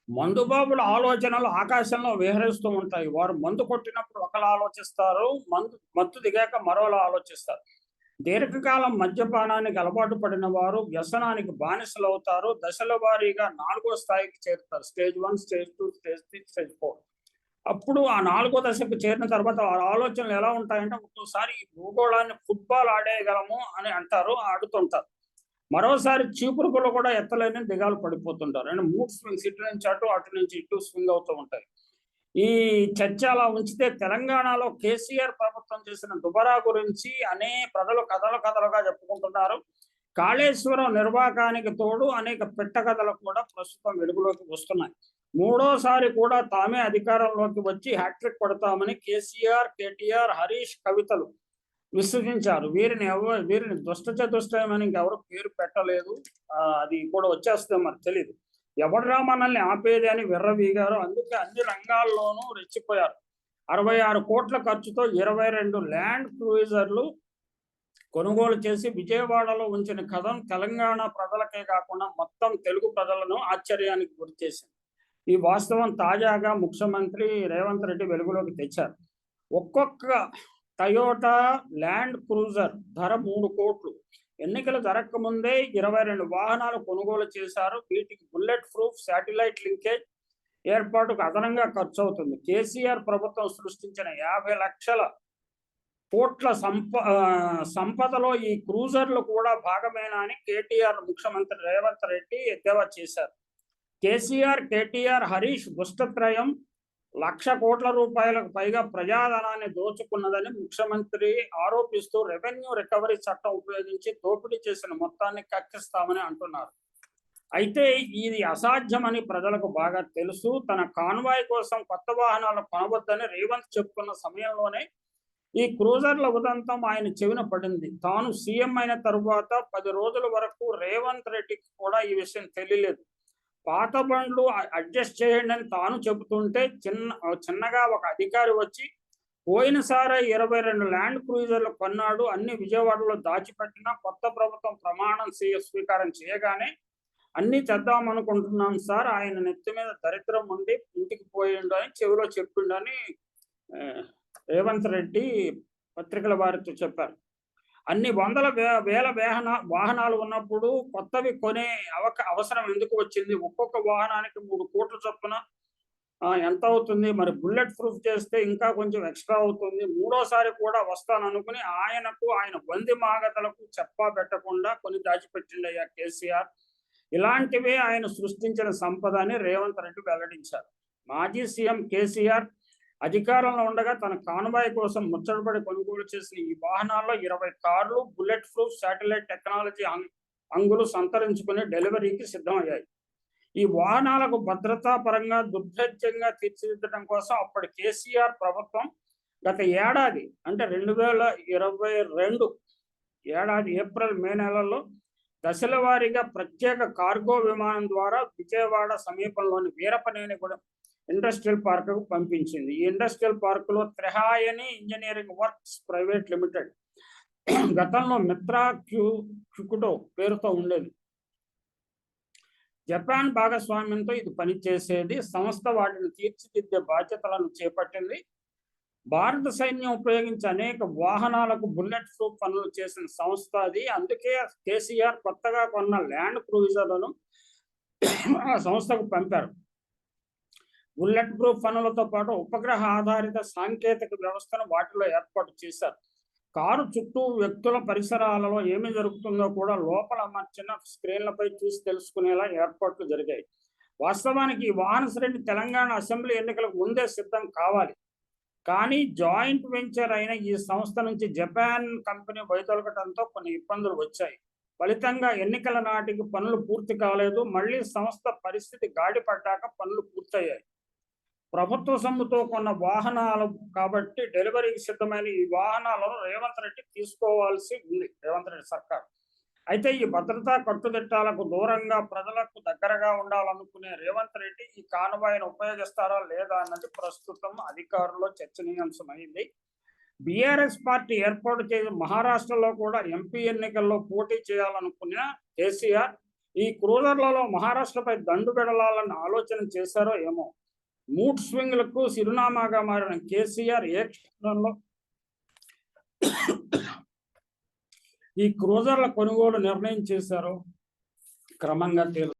మందుబాబుల ఆలోచనలు ఆకాశంలో విహరిస్తూ ఉంటాయి. వారు మందు కొట్టినప్పుడు ఒకలా ఆలోచిస్తారు. మత్తు దిగాక మరోలా ఆలోచిస్తారు. దీర్ఘకాలం మద్యపానానికి అలవాటు పడిన వారు వ్యసనానికి బానిసలవుతారు. దశల వారీగా నాలుగో స్థాయికి చేరుతారు. Stage 1, stage 2, stage 3, stage 4. అప్పుడు ఆ నాలుగో దశకు చేరిన తర్వాత వారి ఆలోచనలు ఎలా ఉంటాయంటే, ఒక్కోసారి ఈ భూగోళాన్ని ఫుట్‌బాల్ ఆడేయగలము అని అంటారు. ఆడుతుంటారు. మరోసారి చీపురుపుల్ల కూడా ఎత్తలేని దిగాలు పడిపోతుంటారు. అంటే మూడ్ స్వింగ్స్ ఇటు నుంచి అటు, అటు నుంచి ఇటు స్వింగ్ అవుతూ ఉంటాయి. ఈ చర్చ అలా ఉంచితే తెలంగాణలో కేసీఆర్ ప్రభుత్వం చేసిన దుబారా గురించి ప్రజలు కథలు కథలుగా చెప్పుకుంటున్నారు. కాళేశ్వరం నిర్వాకానికి తోడు అనేక పిట్ట కథలు కూడా ప్రస్తుతం వెలుగులోకి వస్తున్నాయి. మూడోసారి కూడా తామే అధికారంలోకి వచ్చి హ్యాట్రిక్ కొడతామని కేసీఆర్, కేటీఆర్, హరీష్ కవితలు విసర్జించారు. వీరిని దుష్టచతుష్టయమని ఇంకెవరు పేరు పెట్టలేదు. అది కూడా వచ్చేస్తే మరి తెలీదు. ఎవడురా మనల్ని ఆపేది అని విర్రవీగారు. అందుకే అన్ని రంగాల్లోనూ రెచ్చిపోయారు. 66 కోట్ల ఖర్చుతో 22 ల్యాండ్ క్రూయిజర్లు కొనుగోలు చేసి విజయవాడలో ఉంచిన కథం తెలంగాణ ప్రజలకే కాకుండా మొత్తం తెలుగు ప్రజలను ఆశ్చర్యానికి గురిచేసింది. ఈ వాస్తవం తాజాగా ముఖ్యమంత్రి రేవంత్ రెడ్డి వెలుగులోకి తెచ్చారు. ఒక్కొక్క టయోటా ల్యాండ్ క్రూజర్ ధర 3 కోట్లు. ఎన్నికలు జరగకముందే 22 వాహనాలు కొనుగోలు చేశారు. వీటికి బుల్లెట్ ప్రూఫ్ శాటిలైట్ లింకేజ్ ఏర్పాటుకు అదనంగా ఖర్చు అవుతుంది. కేసీఆర్ ప్రభుత్వం సృష్టించిన 50 లక్షల కోట్ల సంపదలో ఈ క్రూజర్లు కూడా భాగమేనా అని కేటీఆర్ ముఖ్యమంత్రి రేవంత్ రెడ్డి ఎద్దేవా చేశారు. కేటీఆర్, హరీష్ దుష్టత్రయం 1,00,000 కోట్ల రూపాయలకు పైగా ప్రజాధనాన్ని దోచుకున్నదని ముఖ్యమంత్రి ఆరోపిస్తూ రెవెన్యూ రికవరీ చట్టం ఉపయోగించి దోపిడీ చేసిన మొత్తాన్ని కక్కిస్తామని అంటున్నారు. అయితే ఇది అసాధ్యమని ప్రజలకు బాగా తెలుసు. తన కాన్వాయ్ కోసం కొత్త వాహనాలు కొనవద్దని రేవంత్ చెప్పుకున్న సమయంలోనే ఈ క్రూజర్ల ఉదంతం ఆయన చెవిన పడింది. తాను సీఎం అయిన తరువాత 10 రోజుల వరకు రేవంత్ రెడ్డికి కూడా ఈ విషయం తెలియలేదు. పాత బండ్లు అడ్జస్ట్ చేయండి అని తాను చెబుతుంటే చిన్నగా ఒక అధికారి వచ్చి పోయినసారి 22 ల్యాండ్ క్రూయిజర్లు కొన్నాడు, అన్ని విజయవాడలో దాచిపెట్టిన కొత్త ప్రభుత్వం ప్రమాణం స్వీకారం చేయగానే అన్ని చేద్దామనుకుంటున్నాం సార్, ఆయన నెత్తి మీద దరిద్రం ఉండి ఇంటికి పోయిండు అని చెవిలో చెప్పిండని రేవంత్ రెడ్డి పత్రికల వారితో చెప్పారు. అన్ని వందల వేల వాహనాలు ఉన్నప్పుడు కొత్తవి కొనే అవసరం ఎందుకు వచ్చింది? ఒక్కొక్క వాహనానికి 3 కోట్ల చొప్పున ఎంత అవుతుంది? మరి బుల్లెట్ ప్రూఫ్ చేస్తే ఇంకా కొంచెం ఎక్స్ట్రా అవుతుంది. మూడోసారి కూడా వస్తాననుకుని ఆయన బంది మాగతలకు చెప్పా పెట్టకుండా కొని దాచిపెట్టిండయ్యా కేసీఆర్. ఇలాంటివే ఆయన సృష్టించిన సంపద అని రేవంత్ రెడ్డి వెల్లడించారు. మాజీ సీఎం కేసీఆర్ అధికారంలో ఉండగా తన కాన్వాయ్ కోసం ముచ్చటపడి కొనుగోలు చేసిన ఈ వాహనాల్లో 20 కార్లు బుల్లెట్ ప్రూఫ్ శాటిలైట్ టెక్నాలజీ అంగులు సంతరించుకుని డెలివరీకి సిద్ధమయ్యాయి. ఈ వాహనాలకు భద్రతా పరంగా దుర్భేద్యంగా తీర్చిదిద్దడం కోసం అప్పటి కేసీఆర్ ప్రభుత్వం గత ఏడాది అంటే 2022 ఏడాది ఏప్రిల్ మే నెలల్లో దశల వారీగా ప్రత్యేక కార్గో విమానం ద్వారా విజయవాడ సమీపంలోని వీరపనేనిగూడెం ఇండస్ట్రియల్ పార్కుకు పంపించింది. ఈ ఇండస్ట్రియల్ పార్కులో త్రిహాయని ఇంజనీరింగ్ వర్క్స్ ప్రైవేట్ లిమిటెడ్ గతంలో మిత్రా క్యుకుటో పేరుతో ఉండేది. జపాన్ భాగస్వామ్యంతో ఇది పనిచేసేది. సంస్థ వాటిని తీర్చిదిద్దే బాధ్యతలను చేపట్టింది. భారత సైన్యం ఉపయోగించే అనేక వాహనాలకు బుల్లెట్ ప్రూఫ్ పనులు చేసిన సంస్థ అది. అందుకే కేసీఆర్ కొత్తగా కొన్న ల్యాండ్ క్రూయిజర్లను ఆ సంస్థకు పంపారు. బుల్లెట్ ప్రూఫ్ పనులతో పాటు ఉపగ్రహ ఆధారిత సాంకేతిక వ్యవస్థను వాటిలో ఏర్పాటు చేశారు. కారు చుట్టూ వ్యక్తుల పరిసరాలలో ఏమి జరుగుతుందో కూడా లోపల అమర్చిన స్క్రీన్లపై చూసి తెలుసుకునేలా ఏర్పాట్లు జరిగాయి. వాస్తవానికి ఈ వాహన శ్రేణి తెలంగాణ అసెంబ్లీ ఎన్నికలకు ముందే సిద్ధం కావాలి. కానీ జాయింట్ వెంచర్ అయిన ఈ సంస్థ నుంచి జపాన్ కంపెనీ వైదొలగడంతో కొన్ని ఇబ్బందులు వచ్చాయి. ఫలితంగా ఎన్నికల నాటికి పనులు పూర్తి కాలేదు. మళ్ళీ సంస్థ పరిస్థితి గాడిపడ్డాక పనులు పూర్తయ్యాయి. ప్రభుత్వ సొమ్ముతో కొన్న వాహనాలు కాబట్టి డెలివరీకి సిద్ధమైన ఈ వాహనాలను రేవంత్ రెడ్డి తీసుకోవాల్సి ఉంది. రేవంత్ రెడ్డి సర్కార్ అయితే ఈ భద్రతా కట్టుదిట్టాలకు దూరంగా ప్రజలకు దగ్గరగా ఉండాలనుకునే రేవంత్ రెడ్డి ఈ కాన్వాయ్ను ఉపయోగిస్తారా లేదా అన్నది ప్రస్తుతం అధికారుల్లో చర్చనీయాంశమైంది. బీఆర్ఎస్ పార్టీ ఏర్పాటు చేసి మహారాష్ట్రలో కూడా ఎంపీ ఎన్నికల్లో పోటీ చేయాలనుకున్న కేసీఆర్ ఈ క్రూజర్లలో మహారాష్ట్రపై దండు పెడలాలని ఆలోచన చేశారో ఏమో. మూడ్ స్వింగ్లకు చిరునామాగా మారిన కేసీఆర్ ఏ క్షణంలో ఈ క్రూజర్ల కొనుగోలు నిర్ణయం చేశారో క్రమంగా